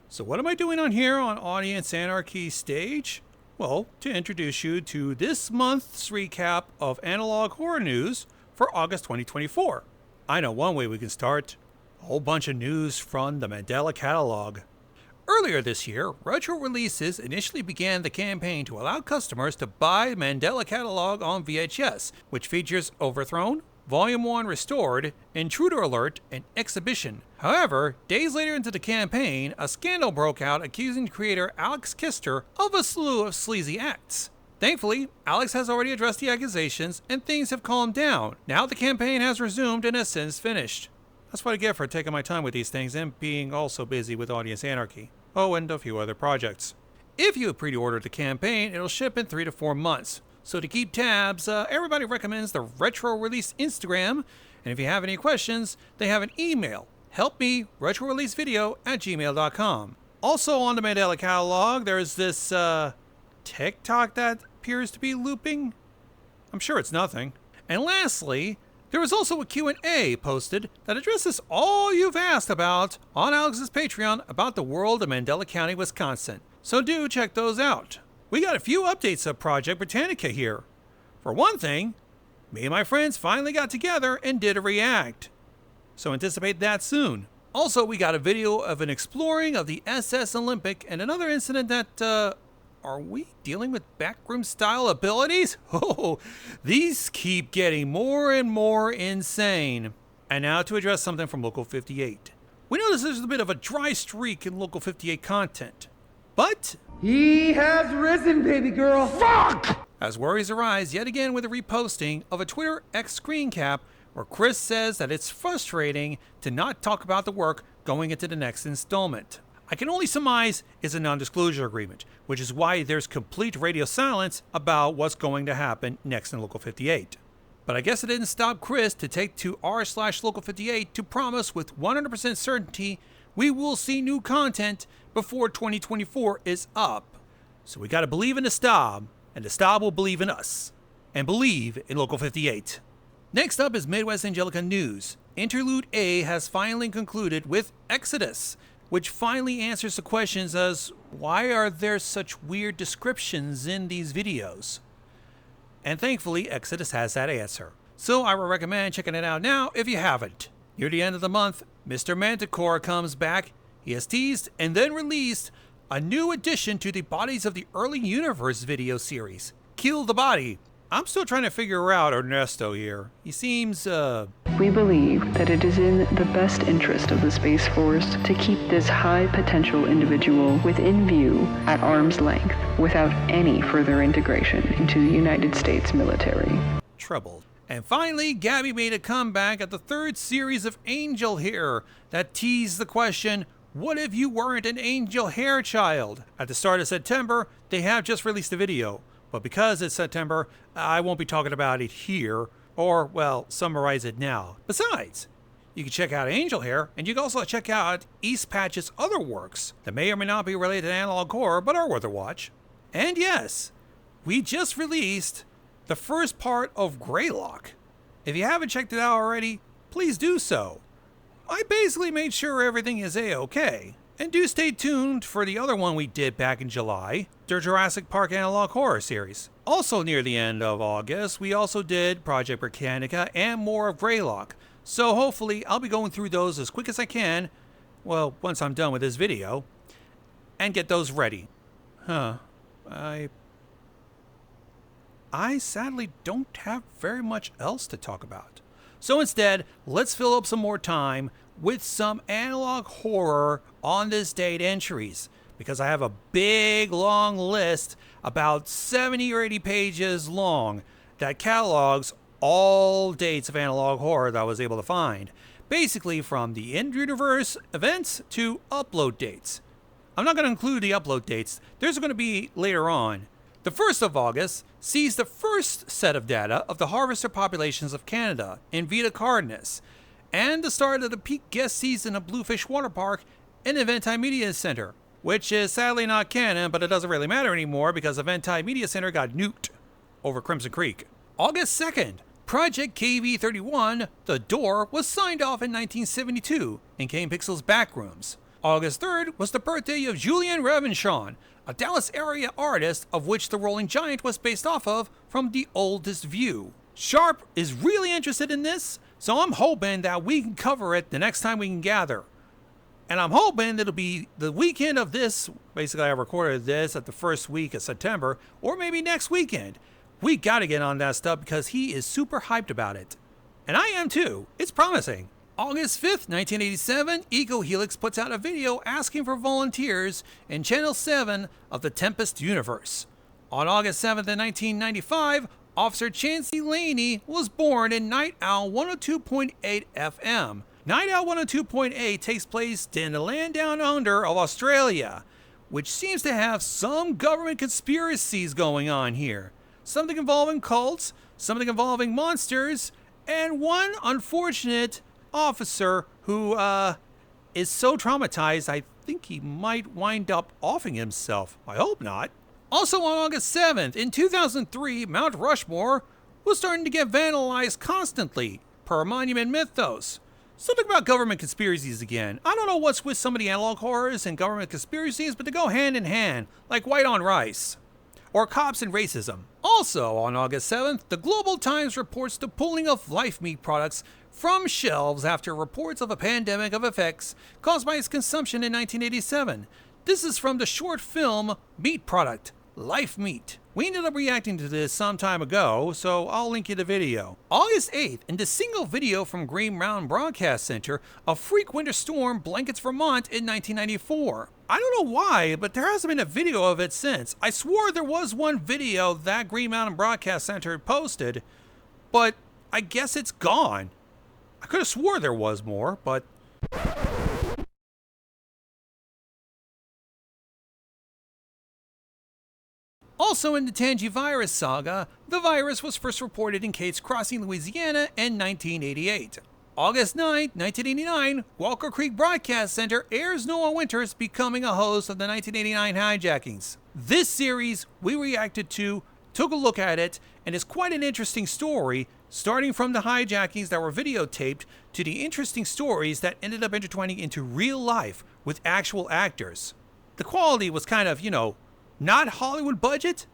So what am I doing on here on Audience Anarchy stage? Well, to introduce you to this month's recap of analog horror news for August 2024. I know one way we can start. A whole bunch of news from the Mandela Catalog. Earlier this year, Retro Releases initially began the campaign to allow customers to buy Mandela Catalog on VHS, which features Overthrown, Volume 1 Restored, Intruder Alert, and Exhibition. However, days later into the campaign, a scandal broke out accusing creator Alex Kister of a slew of sleazy acts. Thankfully, Alex has already addressed the accusations and things have calmed down. Now the campaign has resumed and has since finished. That's what I get for taking my time with these things and being also busy with Audience Anarchy. Oh, and a few other projects. If you have pre-ordered the campaign, it'll ship in 3 to 4 months. So to keep tabs, everybody recommends the Retro Release Instagram. And if you have any questions, they have an email. Help me, retroreleasevideo@gmail.com. Also on the Mandela Catalog, there's this TikTok that appears to be looping. I'm sure it's nothing. And lastly, there is also a Q&A posted that addresses all you've asked about on Alex's Patreon about the world of Mandela County, Wisconsin. So do check those out. We got a few updates of Project Britannica here. For one thing, me and my friends finally got together and did a react. So anticipate that soon. Also, we got a video of an exploring of the SS Olympic and another incident that, are we dealing with backroom style abilities? Oh, these keep getting more and more insane. And now to address something from Local 58. We notice there's a bit of a dry streak in Local 58 content. But he has risen, baby girl. Fuck! As worries arise yet again with the reposting of a Twitter X screen cap where Chris says that it's frustrating to not talk about the work going into the next installment. I can only surmise it's a non-disclosure agreement, which is why there's complete radio silence about what's going to happen next in Local 58. But I guess it didn't stop Chris to take to r/Local 58 to promise with 100% certainty we will see new content before 2024 is up. So we gotta believe in the Stob, and the Stob will believe in us. And believe in Local 58. Next up is Midwest Angelica News. Interlude A has finally concluded with Exodus, which finally answers the questions as why are there such weird descriptions in these videos? And thankfully, Exodus has that answer. So I would recommend checking it out now if you haven't. Near the end of the month, Mr. Manticore comes back. He has teased and then released a new addition to the Bodies of the Early Universe video series, Kill the Body. I'm still trying to figure out Ernesto here. He seems, We believe that it is in the best interest of the Space Force to keep this high-potential individual within view at arm's length without any further integration into the United States military. troubled. And finally, Gabby made a comeback at the third series of Angel Hair that teased the question, what if you weren't an Angel Hair child? At the start of September, they have just released a video. But because it's September, I won't be talking about it here, or, well, summarize it now. Besides, you can check out Angel Hair, and you can also check out East Patch's other works that may or may not be related to analog horror, but are worth a watch. And yes, we just released the first part of Greylock. If you haven't checked it out already, please do so. I basically made sure everything is A-OK. And do stay tuned for the other one we did back in July, the Jurassic Park Analog Horror series. Also near the end of August, we also did Project Britannica and more of Greylock. So hopefully I'll be going through those as quick as I can, well, once I'm done with this video, and get those ready. I sadly don't have very much else to talk about. So instead, let's fill up some more time with some analog horror on this date entries, because I have a big long list about 70 or 80 pages long that catalogs all dates of analog horror that I was able to find, basically from the in-universe events to upload dates. I'm not going to include the upload dates, there's going to be later on. The 1st of August sees the first set of data of the harvester populations of Canada in Vita Cardenas, and the start of the peak guest season of Bluefish Water Park and Eventai Media Center, which is sadly not canon, but it doesn't really matter anymore because Eventai Media Center got nuked over Crimson Creek. August 2nd, Project KV-31, The Door, was signed off in 1972 in Kane Pixel's Backrooms. August 3rd was the birthday of Julian Revenshaw, a Dallas area artist of which the Rolling Giant was based off of from The Oldest View. Sharp is really interested in this, so I'm hoping that we can cover it the next time we can gather. And I'm hoping it'll be the weekend of this. Basically, I recorded this at the first week of September, or maybe next weekend. We gotta get on that stuff because he is super hyped about it. And I am too. It's promising. August 5th, 1987, EcoHelix puts out a video asking for volunteers in Channel 7 of the Tempest universe. On August 7th, 1995, Officer Chancey Laney was born in Night Owl 102.8 FM. Night Owl 102.8 takes place in the land down under of Australia, which seems to have some government conspiracies going on here. Something involving cults, something involving monsters, and one unfortunate officer who is so traumatized I think he might wind up offing himself. I hope not. Also on August 7th, in 2003, Mount Rushmore was starting to get vandalized constantly, per Monument Mythos. Something about government conspiracies again. I don't know what's with some of the analog horrors and government conspiracies, but they go hand in hand, like white on rice. Or cops and racism. Also on August 7th, the Global Times reports the pulling of Life Meat products from shelves after reports of a pandemic of effects caused by its consumption in 1987. This is from the short film Meat Product, Life Meat. We ended up reacting to this some time ago, so I'll link you the video. August 8th, in the single video from Green Mountain Broadcast Center, a freak winter storm blankets Vermont in 1994. I don't know why, but there hasn't been a video of it since. I swore there was one video that Green Mountain Broadcast Center posted, but I guess it's gone. I could have swore there was more, but... Also in the Tangivirus saga, the virus was first reported in Kate's Crossing, Louisiana in 1988. August 9, 1989, Walker Creek Broadcast Center airs Noah Winters becoming a host of the 1989 hijackings. This series we reacted to, took a look at it, and is quite an interesting story, starting from the hijackings that were videotaped to the interesting stories that ended up intertwining into real life with actual actors. The quality was kind of, not Hollywood budget,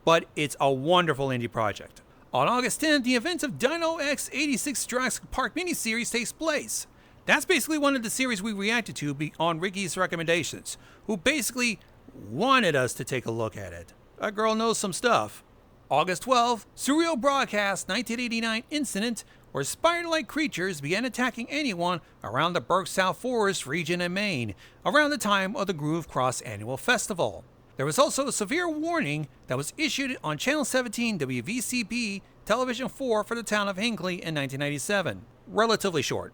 but it's a wonderful indie project. On August 10th, the events of Dino X 86 Jurassic Park miniseries takes place. That's basically one of the series we reacted to on Ricky's recommendations, who basically wanted us to take a look at it. That girl knows some stuff. August 12th, Surreal Broadcast 1989 incident where spider-like creatures began attacking anyone around the Berks South Forest region in Maine around the time of the Groove Cross Annual Festival. There was also a severe warning that was issued on Channel 17 WVCB Television 4 for the town of Hinckley in 1997. Relatively short.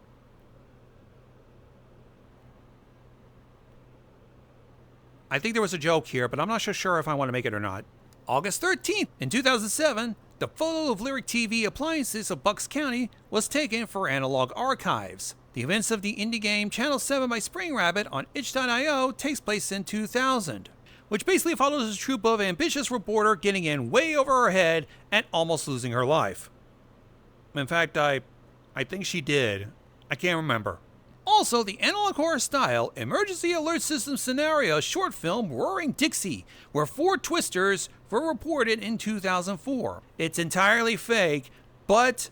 I think there was a joke here, but I'm not so sure if I want to make it or not. August 13th, in 2007, the photo of Lyric TV appliances of Bucks County was taken for Analog Archives. The events of the indie game Channel 7 by Spring Rabbit on itch.io takes place in 2000. Which basically follows a troop of ambitious reporter getting in way over her head and almost losing her life. In fact, I think she did. I can't remember. Also, the analog horror style emergency alert system scenario short film Roaring Dixie, where 4 twisters were reported in 2004. It's entirely fake, but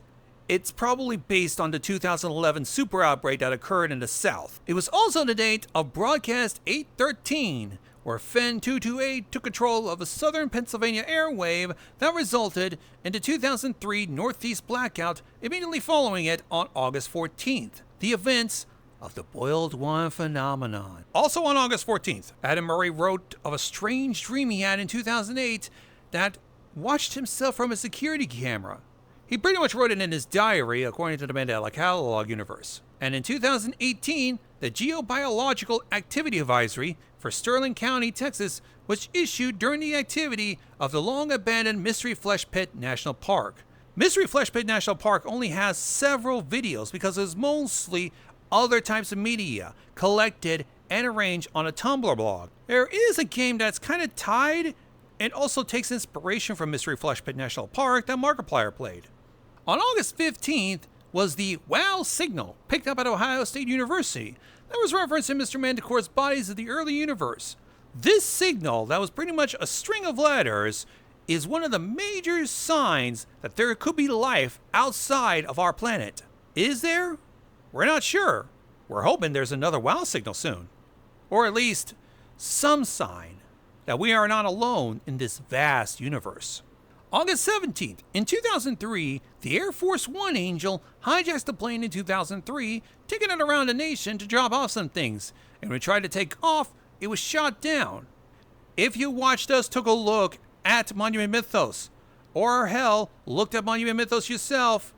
it's probably based on the 2011 super outbreak that occurred in the South. It was also the date of Broadcast 813, where Fen 228 took control of a southern Pennsylvania airwave that resulted in the 2003 Northeast blackout immediately following it on August 14th. The events of the Boiled One phenomenon. Also on August 14th, Adam Murray wrote of a strange dream he had in 2008 that watched himself from a security camera. He pretty much wrote it in his diary, according to the Mandela Catalog universe. And in 2018, the Geobiological Activity Advisory for Sterling County, Texas, was issued during the activity of the long-abandoned Mystery Flesh Pit National Park. Mystery Flesh Pit National Park only has several videos because it's mostly other types of media collected and arranged on a Tumblr blog. There is a game that's kind of tied and also takes inspiration from Mystery Flesh Pit National Park that Markiplier played. On August 15th was the WOW signal picked up at Ohio State University There was reference in Mr. Manticore's Bodies of the Early Universe. This signal, that was pretty much a string of letters, is one of the major signs that there could be life outside of our planet. Is there? We're not sure. We're hoping there's another WOW signal soon. Or at least some sign that we are not alone in this vast universe. August 17th, in 2003, the Air Force One Angel hijacked the plane in 2003, taking it around the nation to drop off some things. And when it tried to take off, it was shot down. If you watched us, took a look at Monument Mythos, or hell, looked at Monument Mythos yourself,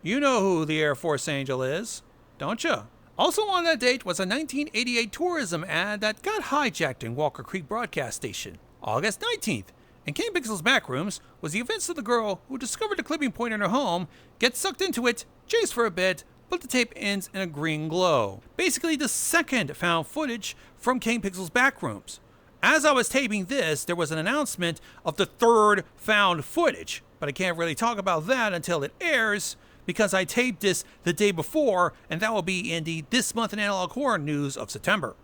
you know who the Air Force Angel is, don't you? Also on that date was a 1988 tourism ad that got hijacked in Walker Creek Broadcast Station. August 19th, in King Pixel's Backrooms, was the events of the girl who discovered a clipping point in her home, gets sucked into it, chased for a bit, but the tape ends in a green glow. Basically the second found footage from King Pixel's Backrooms. As I was taping this, there was an announcement of the third found footage, but I can't really talk about that until it airs, because I taped this the day before, and that will be in the This Month in Analog Horror news of September.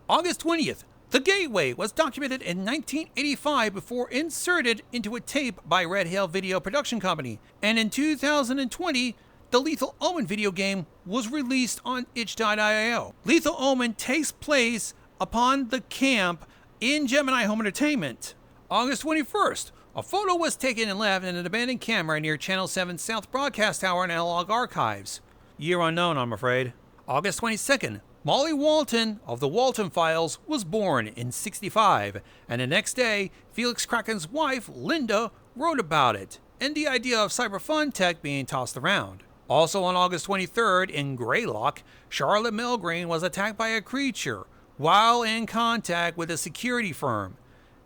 August 20th, The Gateway was documented in 1985 before inserted into a tape by Red Hill Video Production Company, and in 2020, the Lethal Omen video game was released on itch.io. Lethal Omen takes place upon the camp in Gemini Home Entertainment. August 21st, a photo was taken and left in an abandoned camera near Channel 7 South Broadcast Tower and Analog Archives. Year unknown, I'm afraid. August 22nd, Molly Walton of the Walton Files was born in '65, and the next day, Felix Kraken's wife, Linda, wrote about it, and the idea of cyberfun tech being tossed around. Also on August 23rd, in Greylock, Charlotte Milgrain was attacked by a creature while in contact with a security firm,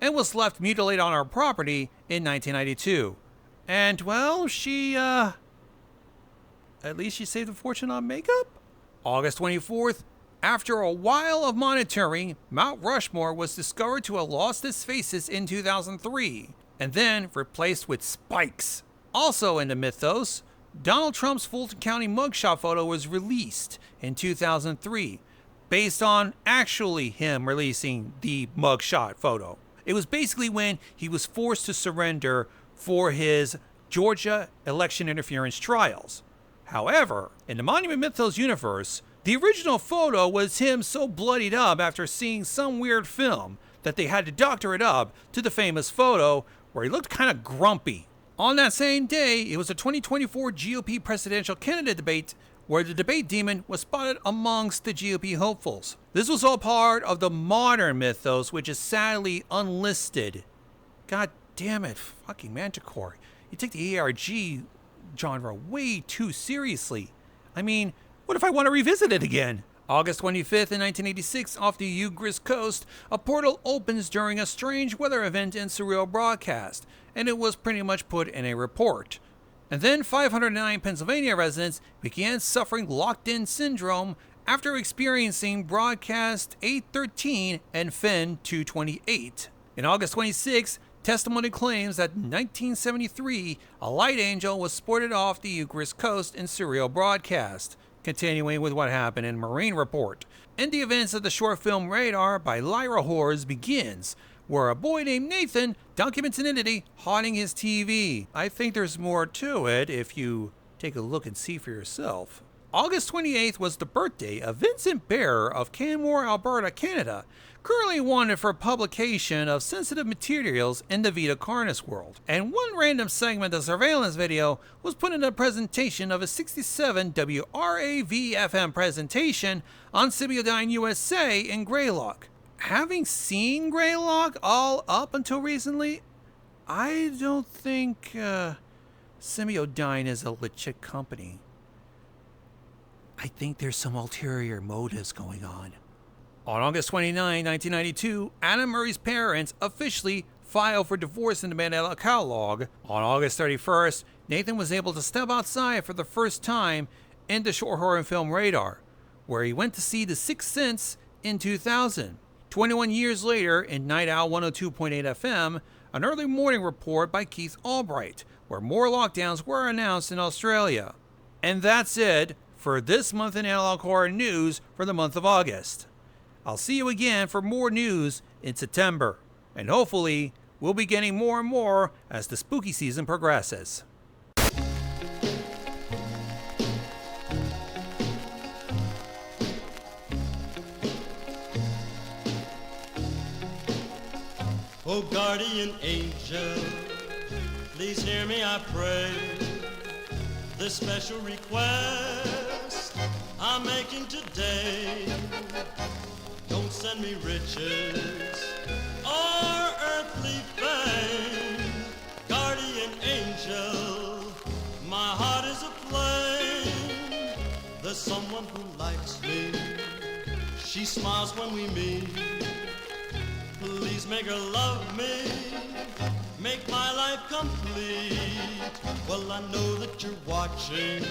and was left mutilated on her property in 1992. And, well, at least she saved a fortune on makeup? August 24th, after a while of monitoring, Mount Rushmore was discovered to have lost its faces in 2003, and then replaced with spikes. Also in the mythos, Donald Trump's Fulton County mugshot photo was released in 2003, based on actually him releasing the mugshot photo. It was basically when he was forced to surrender for his Georgia election interference trials. However, in the Monument Mythos universe, the original photo was him so bloodied up after seeing some weird film that they had to doctor it up to the famous photo where he looked kind of grumpy. On that same day, it was the 2024 GOP presidential candidate debate where the debate demon was spotted amongst the GOP hopefuls. This was all part of the modern mythos, which is sadly unlisted. God damn it, fucking Manticore. You take the ARG genre way too seriously. I mean, what if I want to revisit it again? August 25th in 1986, off the Ugris coast, a portal opens during a strange weather event in Surreal Broadcast, and it was pretty much put in a report. And then 509 Pennsylvania residents began suffering locked-in syndrome after experiencing Broadcast 813 and FEN 228. In August 26, testimony claims that in 1973, a light angel was sported off the Ugris coast in Surreal Broadcast, continuing with what happened in Marine Report. And the events of the short film Radar by Lyra Horrors begins, where a boy named Nathan documents an entity haunting his TV. I think there's more to it if you take a look and see for yourself. August 28th was the birthday of Vincent Bearer of Canmore, Alberta, Canada, currently wanted for publication of sensitive materials in the Vita Carnis world. And one random segment of surveillance video was put in a presentation of a 67 WRAV-FM presentation on Symbiodyne USA in Greylock. Having seen Greylock all up until recently, I don't think Symbiodyne is a legit company. I think there's some ulterior motives going on. On August 29, 1992, Anna Murray's parents officially filed for divorce in the Mandela catalog. On August 31st, Nathan was able to step outside for the first time in the short horror film Radar, where he went to see The Sixth Sense in 2000. 21 years later, in Night Owl 102.8 FM, an early morning report by Keith Albright, where more lockdowns were announced in Australia. And that's it for this month in Analog Horror News for the month of August. I'll see you again for more news in September, and hopefully we'll be getting more and more as the spooky season progresses. Oh, guardian angel, please hear me, I pray. This special request I'm making today. Don't send me riches or earthly fame. Guardian angel, my heart is aflame. There's someone who likes me. She smiles when we meet. Please make her love me, make my life complete. Well, I know that you're watching,